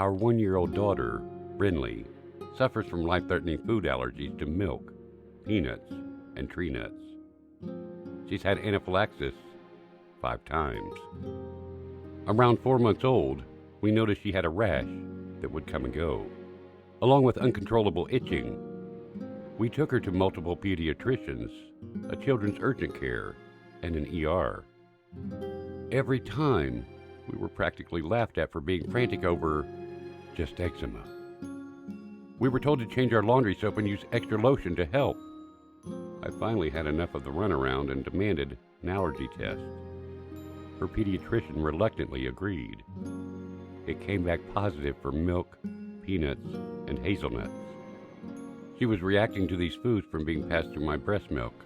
Our 1-year-old daughter, Brinley, suffers from life-threatening food allergies to milk, peanuts, and tree nuts. She's had anaphylaxis 5 times. Around 4 months old, we noticed she had a rash that would come and go, along with uncontrollable itching. We took her to multiple pediatricians, a children's urgent care, and an ER. Every time, we were practically laughed at for being frantic over just eczema. We were told to change our laundry soap and use extra lotion to help. I finally had enough of the runaround and demanded an allergy test. Her pediatrician reluctantly agreed. It came back positive for milk, peanuts, and hazelnuts. She was reacting to these foods from being passed through my breast milk.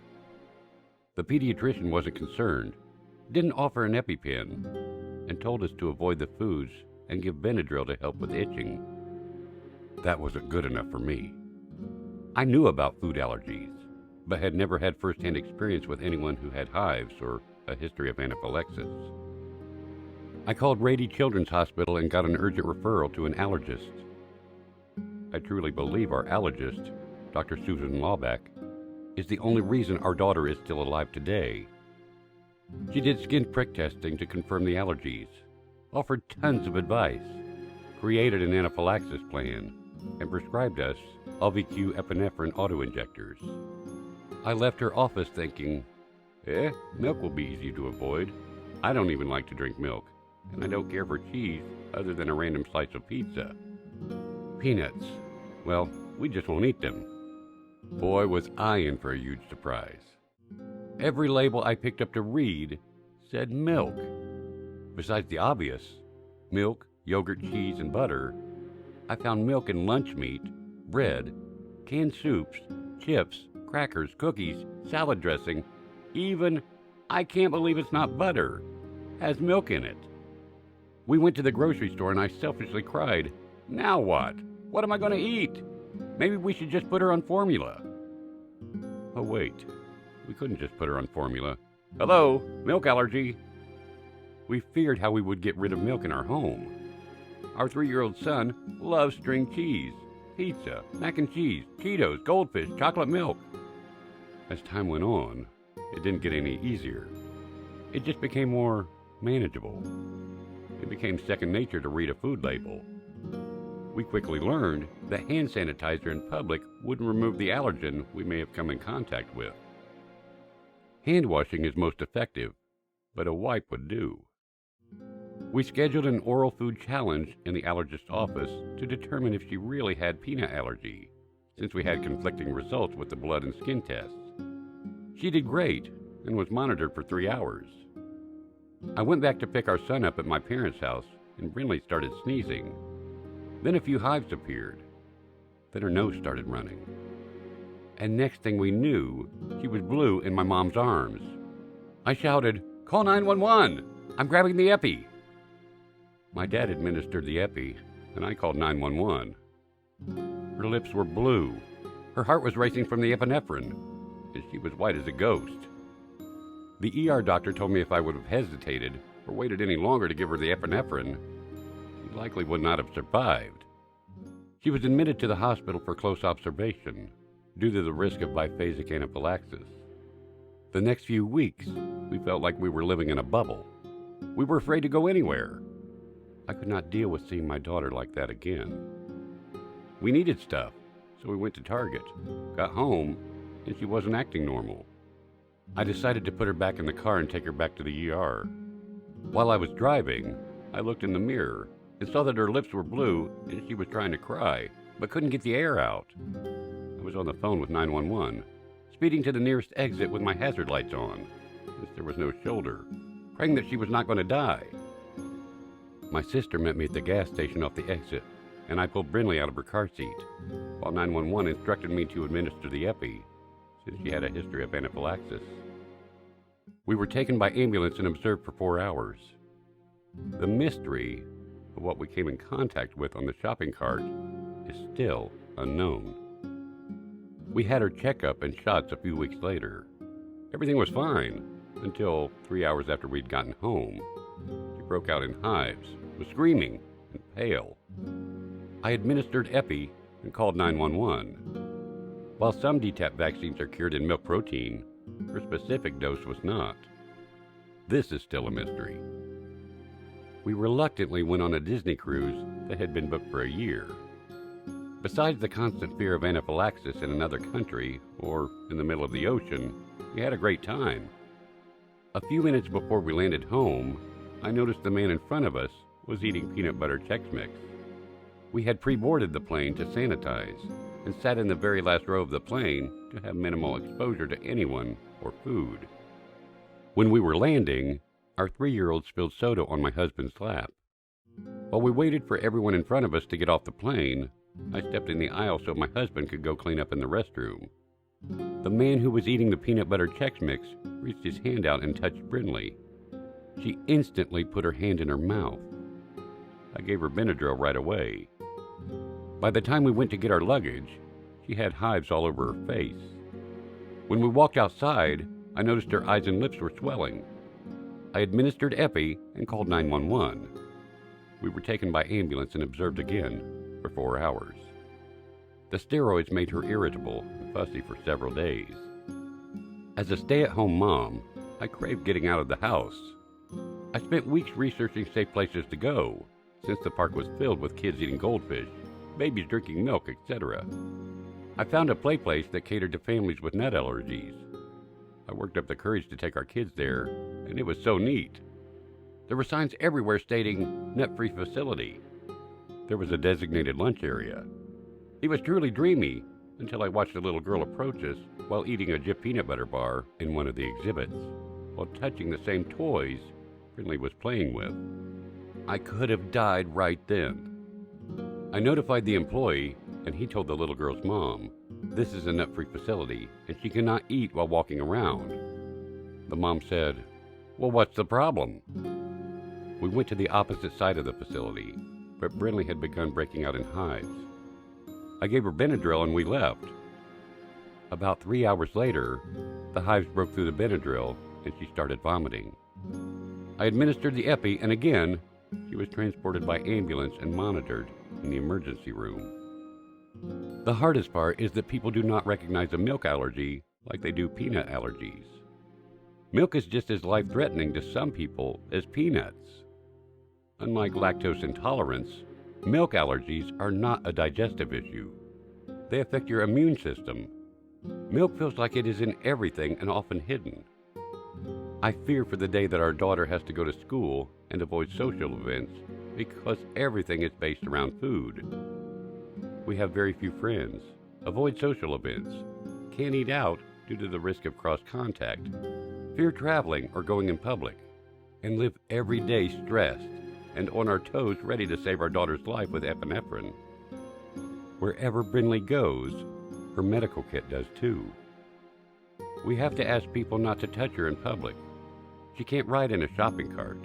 The pediatrician wasn't concerned, didn't offer an EpiPen, and told us to avoid the foods and give Benadryl to help with itching. That wasn't good enough for me. I knew about food allergies, but had never had first-hand experience with anyone who had hives or a history of anaphylaxis. I called Rady Children's Hospital and got an urgent referral to an allergist. I truly believe our allergist, Dr. Susan Lawback, is the only reason our daughter is still alive today. She did skin prick testing to confirm the allergies, offered tons of advice, created an anaphylaxis plan, and prescribed us LVQ epinephrine autoinjectors. I left her office thinking, milk will be easy to avoid. I don't even like to drink milk, and I don't care for cheese other than a random slice of pizza. Peanuts, well, we just won't eat them. Boy, was I in for a huge surprise. Every label I picked up to read said milk. Besides the obvious, milk, yogurt, cheese, and butter, I found milk in lunch meat, bread, canned soups, chips, crackers, cookies, salad dressing, even, I can't believe it's not butter, has milk in it. We went to the grocery store and I selfishly cried, now what? What am I going to eat? Maybe we should just put her on formula. Oh wait, we couldn't just put her on formula. Hello, milk allergy. We feared how we would get rid of milk in our home. Our 3-year-old son loves string cheese, pizza, mac and cheese, Cheetos, goldfish, chocolate milk. As time went on, it didn't get any easier. It just became more manageable. It became second nature to read a food label. We quickly learned that hand sanitizer in public wouldn't remove the allergen we may have come in contact with. Hand washing is most effective, but a wipe would do. We scheduled an oral food challenge in the allergist's office to determine if she really had peanut allergy, since we had conflicting results with the blood and skin tests. She did great and was monitored for 3 hours. I went back to pick our son up at my parents' house, and Brinley started sneezing. Then a few hives appeared. Then her nose started running. And next thing we knew, she was blue in my mom's arms. I shouted, "Call 911! I'm grabbing the epi!" My dad administered the epi, and I called 911. Her lips were blue. Her heart was racing from the epinephrine, and she was white as a ghost. The ER doctor told me if I would have hesitated or waited any longer to give her the epinephrine, she likely would not have survived. She was admitted to the hospital for close observation due to the risk of biphasic anaphylaxis. The next few weeks, we felt like we were living in a bubble. We were afraid to go anywhere. I could not deal with seeing my daughter like that again. We needed stuff, so we went to Target, got home, and she wasn't acting normal. I decided to put her back in the car and take her back to the ER. While I was driving, I looked in the mirror and saw that her lips were blue and she was trying to cry, but couldn't get the air out. I was on the phone with 911, speeding to the nearest exit with my hazard lights on, since there was no shoulder, praying that she was not going to die. My sister met me at the gas station off the exit, and I pulled Brinley out of her car seat, while 911 instructed me to administer the epi, since she had a history of anaphylaxis. We were taken by ambulance and observed for 4 hours. The mystery of what we came in contact with on the shopping cart is still unknown. We had her checkup and shots a few weeks later. Everything was fine until 3 hours after we'd gotten home. She broke out in hives, was screaming and pale. I administered Epi and called 911. While some DTaP vaccines are cured in milk protein, her specific dose was not. This is still a mystery. We reluctantly went on a Disney cruise that had been booked for a year. Besides the constant fear of anaphylaxis in another country or in the middle of the ocean, we had a great time. A few minutes before we landed home, I noticed the man in front of us was eating peanut butter Chex Mix. We had pre-boarded the plane to sanitize and sat in the very last row of the plane to have minimal exposure to anyone or food. When we were landing, our 3-year-old spilled soda on my husband's lap. While we waited for everyone in front of us to get off the plane, I stepped in the aisle so my husband could go clean up in the restroom. The man who was eating the peanut butter Chex Mix reached his hand out and touched Brinley. She instantly put her hand in her mouth. I gave her Benadryl right away. By the time we went to get our luggage, she had hives all over her face. When we walked outside, I noticed her eyes and lips were swelling. I administered Epi and called 911. We were taken by ambulance and observed again for 4 hours. The steroids made her irritable and fussy for several days. As a stay-at-home mom, I craved getting out of the house. I spent weeks researching safe places to go, since the park was filled with kids eating goldfish, babies drinking milk, etc. I found a play place that catered to families with nut allergies. I worked up the courage to take our kids there, and it was so neat. There were signs everywhere stating nut-free facility. There was a designated lunch area. It was truly dreamy until I watched a little girl approach us while eating a Jif peanut butter bar in one of the exhibits, while touching the same toys Brinley was playing with. I could have died right then. I notified the employee, and he told the little girl's mom, "This is a nut-free facility, and she cannot eat while walking around." The mom said, "Well, what's the problem?" We went to the opposite side of the facility, but Brinley had begun breaking out in hives. I gave her Benadryl and we left. About 3 hours later, the hives broke through the Benadryl and she started vomiting. I administered the Epi and again, she was transported by ambulance and monitored in the emergency room. The hardest part is that people do not recognize a milk allergy like they do peanut allergies. Milk is just as life-threatening to some people as peanuts. Unlike lactose intolerance, milk allergies are not a digestive issue. They affect your immune system. Milk feels like it is in everything and often hidden. I fear for the day that our daughter has to go to school and avoid social events because everything is based around food. We have very few friends, avoid social events, can't eat out due to the risk of cross-contact, fear traveling or going in public, and live every day stressed and on our toes ready to save our daughter's life with epinephrine. Wherever Brinley goes, her medical kit does too. We have to ask people not to touch her in public. She can't ride in a shopping cart.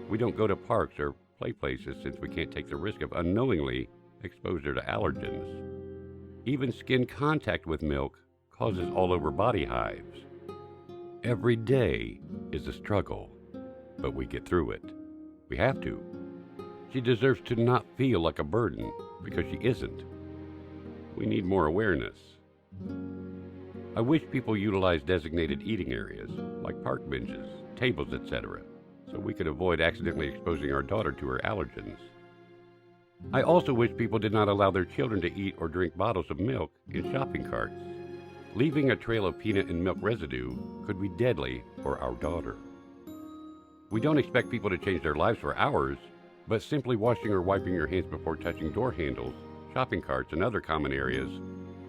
We don't go to parks or play places since we can't take the risk of unknowingly exposure to allergens. Even skin contact with milk causes all-over body hives. Every day is a struggle, but we get through it. We have to. She deserves to not feel like a burden because she isn't. We need more awareness. I wish people utilize designated eating areas like park benches, tables, etc., so we could avoid accidentally exposing our daughter to her allergens. I also wish people did not allow their children to eat or drink bottles of milk in shopping carts. Leaving a trail of peanut and milk residue could be deadly for our daughter. We don't expect people to change their lives for hours, but simply washing or wiping your hands before touching door handles, shopping carts, and other common areas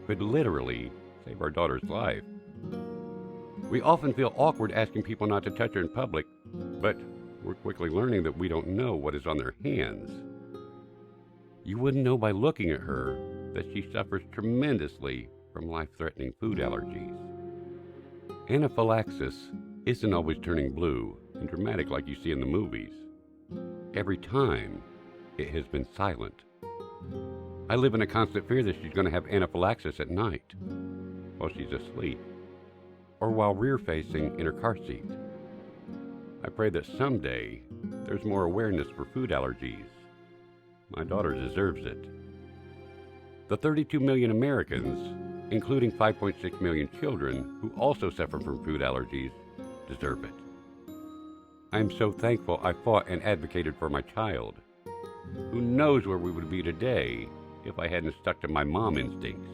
could literally save our daughter's life. We often feel awkward asking people not to touch her in public, but we're quickly learning that we don't know what is on their hands. You wouldn't know by looking at her that she suffers tremendously from life-threatening food allergies. Anaphylaxis isn't always turning blue and dramatic like you see in the movies. Every time, it has been silent. I live in a constant fear that she's going to have anaphylaxis at night, while she's asleep, or while rear-facing in her car seat. I pray that someday there's more awareness for food allergies. My daughter deserves it. The 32 million Americans, including 5.6 million children who also suffer from food allergies, deserve it. I am so thankful I fought and advocated for my child. Who knows where we would be today if I hadn't stuck to my mom instincts?